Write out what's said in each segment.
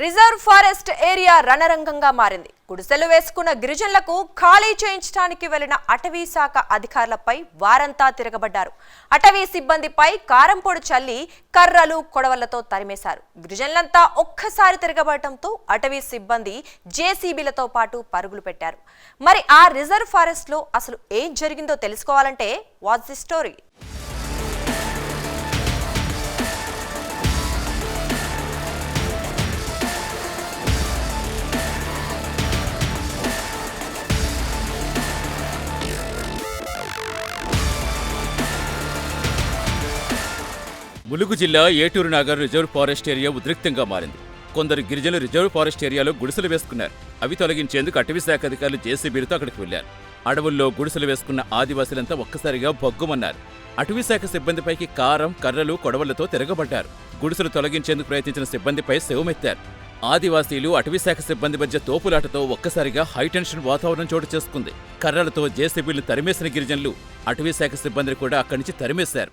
Reserve forest area రణరంగంగా మారింది. గుడిసెలు వేసుకున్న గిరిజనులకు ఖాళీ చేయించడానికి వెళ్లిన అటవీ శాఖ అధికారులపై వారంతా తిరగబడ్డారు. అటవీ సిబ్బందిపై కారంపొడి చల్లి కర్రలు కొడవళ్లతో తరిమేశారు. గిరిజనులంతా ఒక్కసారి తిరగబడటంతో అటవీ సిబ్బంది జేసీబీలతో పాటు పరుగులు పెట్టారు. మరి ఆ రిజర్వ్ ఫారెస్ట్ లో అసలు ఏం జరిగిందో తెలుసుకోవాలంటే వాట్స్ ది స్టోరీ. ములుగు జిల్లా Eturunagaram reserve forest area ఉద్రిక్తంగా మారింది. కొందరు గిరిజనులు రిజర్వ్ ఫారెస్ట్ ఏరియాలో గుడిసెలు వేసుకున్నారు. అవి తొలగించేందుకు అటవీ శాఖ అధికారులు జేసీబీలతో అక్కడికి వెళ్లారు. అడవుల్లో గుడిసెలు వేసుకున్న ఆదివాసులంతా ఒక్కసారిగా భగ్గుమన్నారు. అటవీ శాఖ సిబ్బందిపైకి కారం, కర్రలు, కొడవళ్లతో తిరగబడ్డారు. గుడిసెలు తొలగించేందుకు ప్రయత్నించిన సిబ్బందిపై శవమెత్తారు. ఆదివాసీలు అటవీ శాఖ సిబ్బంది మధ్య తోపులాటతో ఒక్కసారిగా హైటెన్షన్ వాతావరణం చోటు చేసుకుంది. కర్రలతో జేసీబీలు తరిమేసిన గిరిజనులు అటవీ శాఖ సిబ్బందిని కూడా అక్కడి నుంచి తరిమేశారు.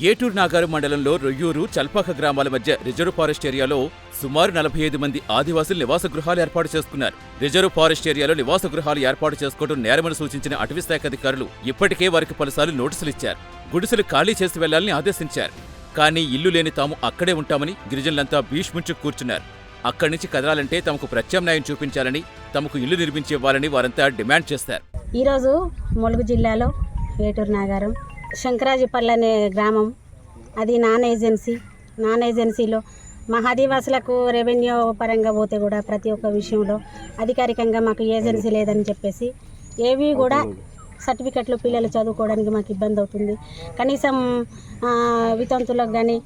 ఏటూరు నాగారు మండలంలో రొయ్యూరు, చల్పాక గ్రామాల మధ్య రిజర్వ్ ఫారెస్ట్ ఏరియాలో సుమారు 45 మంది ఆదివాసులు నివాస గృహాలు ఏర్పాటు చేసుకున్నారు. రిజర్వ్ ఫారెస్ట్ ఏరియాలో నివాస గృహాలు ఏర్పాటు చేసుకోవడం నేరమని సూచించిన అటవీ శాఖ అధికారులు ఇప్పటికే వారికి పలుసార్లు నోటీసులు ఇచ్చారు. గుడిసెలు ఖాళీ చేసి వెళ్లాలని ఆదేశించారు. కానీ ఇల్లు లేని తాము అక్కడే ఉంటామని గిరిజనులంతా భీష్మించు కూర్చున్నారు. అక్కడి నుంచి కదలాలంటే తమకు ప్రత్యామ్నాయం చూపించాలని, తమకు ఇల్లు నిర్మించివ్వాలని వారంతా డిమాండ్ చేశారు. ఈరోజు ములుగు జిల్లాలో ఏటూరు నాగారం శంకరాజీపల్లి అనే గ్రామం, అది నాన్ ఏజెన్సీలో మా ఆదివాసులకు రెవెన్యూ పరంగా పోతే కూడా ప్రతి ఒక్క విషయంలో అధికారికంగా మాకు ఏజెన్సీ లేదని చెప్పేసి ఏవి కూడా సర్టిఫికెట్లు పిల్లలు చదువుకోవడానికి మాకు ఇబ్బంది అవుతుంది. కనీసం వితంతులకు కానీ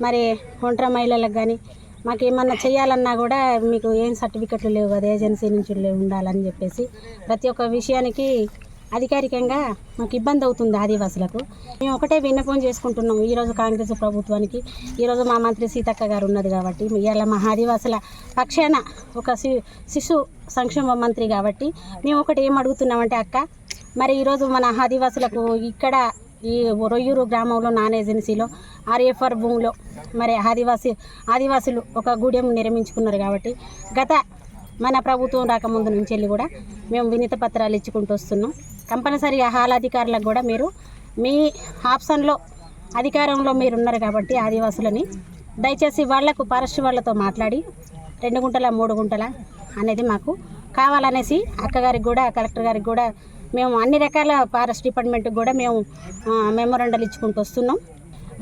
మరి ఒంటరి మహిళలకు కానీ మాకు ఏమన్నా చేయాలన్నా కూడా మీకు ఏం సర్టిఫికెట్లు లేవు కదా, ఏజెన్సీ నుంచి ఉండాలని చెప్పేసి ప్రతి ఒక్క విషయానికి అధికారికంగా మాకు ఇబ్బంది అవుతుంది ఆదివాసులకు. మేము ఒకటే విన్నపం చేసుకుంటున్నాము ఈరోజు కాంగ్రెస్ ప్రభుత్వానికి. ఈరోజు మా మంత్రి సీతక్క గారు ఉన్నది కాబట్టి, ఇవాళ మా ఆదివాసుల పక్షాన ఒక శిశు సంక్షేమ మంత్రి కాబట్టి మేము ఒకటి ఏం అడుగుతున్నామంటే, అక్క మరి ఈరోజు మన ఆదివాసులకు ఇక్కడ ఈ రొయ్యూరు గ్రామంలో నాన్ ఏజెన్సీలో ఆర్ఎఫ్ఆర్ భూమిలో మరి ఆదివాసులు ఒక గూడెం నిర్మించుకున్నారు కాబట్టి గత మన ప్రభుత్వం రాకముందు నుంచి వెళ్ళి కూడా మేము వినతి పత్రాలు ఇచ్చుకుంటూ వస్తున్నాం. కంపల్సరీ అధికారులకు కూడా మీరు మీ ఆప్షన్లో అధికారంలో మీరు ఉన్నారు కాబట్టి ఆదివాసులని దయచేసి వాళ్లకు ఫారెస్ట్ వాళ్ళతో మాట్లాడి 2 గుంటల 3 గుంటల అనేది మాకు కావాలనేసి అక్కగారికి కూడా కలెక్టర్ గారికి కూడా మేము అన్ని రకాల ఫారెస్ట్ డిపార్ట్మెంట్కి కూడా మేము మెమోరాండాలు ఇచ్చుకుంటూ వస్తున్నాం.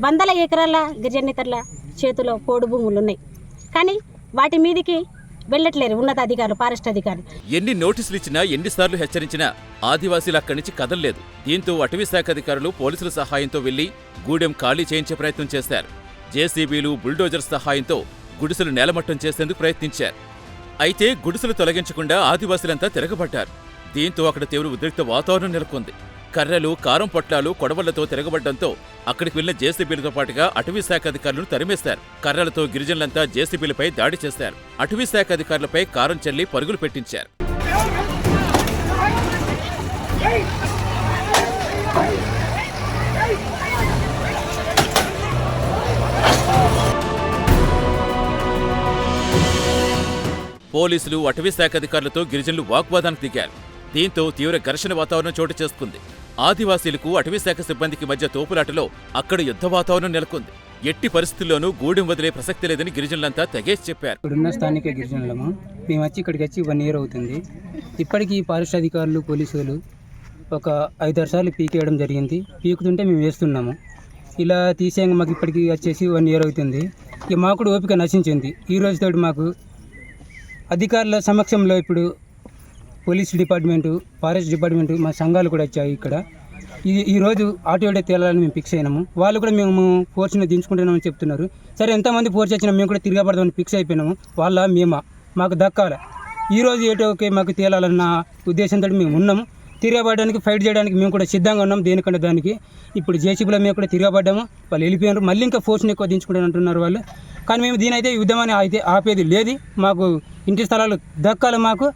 100 ఎకరాల గిరిజనేతరుల చేతిలో పోడు భూములు ఉన్నాయి, కానీ వాటి మీదికి వెళ్ళట్లేరు ఉన్నత అధికారులు, ఫారెస్ట్ అధికారులు. ఎన్ని నోటీసులు ఇచ్చినా, ఎన్నిసార్లు హెచ్చరించినా ఆదివాసీలు అక్కడి నుంచి కదల్లేదు. దీంతో అటవీ శాఖ అధికారులు పోలీసుల సహాయంతో వెళ్లి గూడెం ఖాళీ చేయించే ప్రయత్నం చేశారు. జేసీబీలు, బుల్డోజర్ సహాయంతో గుడిసెలు నేలమట్టం చేసేందుకు ప్రయత్నించారు. అయితే గుడిసెలు తొలగించకుండా ఆదివాసులంతా తిరగబడ్డారు. దీంతో అక్కడ తీవ్ర ఉద్రిక్త వాతావరణం నెలకొంది. కర్రలు, కారం పొట్లాలు, కొడవళ్లతో తిరగబడ్డంతో అక్కడికి వెళ్లిన జేసీబీలతో పాటుగా అటవీ శాఖ అధికారులను తరిమేశారు. కర్రలతో గిరిజనులంతా జేసీబీలపై దాడి చేశారు. అటవీ శాఖ అధికారులపై కారం చల్లి పరుగులు పెట్టించారు. పోలీసులు, అటవీ శాఖ అధికారులతో గిరిజనులు వాగ్వాదానికి దిగారు. దీంతో తీవ్ర ఘర్షణ వాతావరణం చోటు చేసుకుంది. ఆదివాసీలకు, అటవీ శాఖ సిబ్బందికి మధ్య తోపులాటలో అక్కడ యుద్ధ వాతావరణం నెలకొంది. ఎట్టి పరిస్థితుల్లోనూ గూడెం వదిలే ప్రసక్తి లేదని గిరిజనులంతా తెగేసి చెప్పారు. ఇక్కడున్న స్థానిక గిరిజనులము మేము ఇక్కడికి వచ్చి 1 year అవుతుంది. ఇప్పటికీ ఫారెస్ట్ అధికారులు, పోలీసులు ఒక 5-6 సార్లు పీకేయడం జరిగింది. పీకుతుంటే మేము వేస్తున్నాము. ఇలా తీసేయంగా మాకు ఇప్పటికీ వచ్చేసి 1 year అవుతుంది. ఇక మాకు కూడా ఓపిక నశించింది. ఈ రోజుతో మాకు అధికారుల సమక్షంలో ఇప్పుడు పోలీస్ డిపార్ట్మెంటు, ఫారెస్ట్ డిపార్ట్మెంటు, మా సంఘాలు కూడా వచ్చాయి. ఇక్కడ ఈరోజు ఆటోడే తేలాలని మేము ఫిక్స్ అయినాము. వాళ్ళు కూడా మేము ఫోర్స్ని దించుకుంటున్నామని చెప్తున్నారు. సరే ఎంతమంది ఫోర్స్ వచ్చినా మేము కూడా తిరగబడదామని ఫిక్స్ అయిపోయినాము. వాళ్ళ మేమా మాకు దక్కాలి. ఈరోజు ఏటోకే మాకు తేలాలన్న ఉద్దేశంతో మేము ఉన్నాము. తిరగబడడానికి ఫైట్ చేయడానికి మేము కూడా సిద్ధంగా ఉన్నాం. దేనికంటే దానికి ఇప్పుడు జేసీబీలో మేము కూడా తిరగబడ్డాము. వాళ్ళు వెళ్ళిపోయినారు. మళ్ళీ ఇంకా ఫోర్స్ని ఎక్కువ దించుకుంటారు అంటున్నారు వాళ్ళు. కానీ మేము దీనైతే యుద్ధమని అయితే ఆపేది లేదు. మాకు ఇంటి స్థలాలు దక్కాలి, మాకు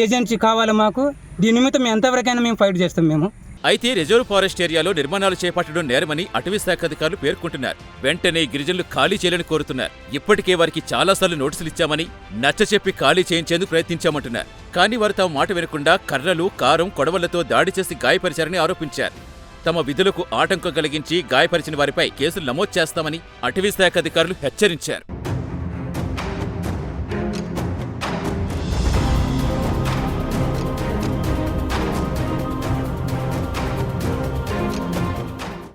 ఏజెన్సీ కావాలి. మాకు దీని నిమిత్తం మేము ఎంతవరకైనా మేము ఫైట్ చేస్తాం. మేము అయితే రిజర్వ్ ఫారెస్ట్ ఏరియాలో నిర్మాణాలు చేపట్టడం నేరమని అటవీ శాఖ అధికారులు పేర్కొంటున్నారు. వెంటనే గిరిజనులు ఖాళీ చేయాలని కోరుతున్నారు. ఇప్పటికే వారికి చాలాసార్లు నోటీసులు ఇచ్చామని, నచ్చచెప్పి ఖాళీ చేయించేందుకు ప్రయత్నించామంటున్నారు. కానీ వారు తమ మాట వినకుండా కర్రలు, కారం, కొడవళ్లతో దాడి చేసి గాయపరిచారని ఆరోపించారు. తమ విధులకు ఆటంకం కలిగించి గాయపరిచిన వారిపై కేసులు నమోదు చేస్తామని అటవీ శాఖ అధికారులు హెచ్చరించారు.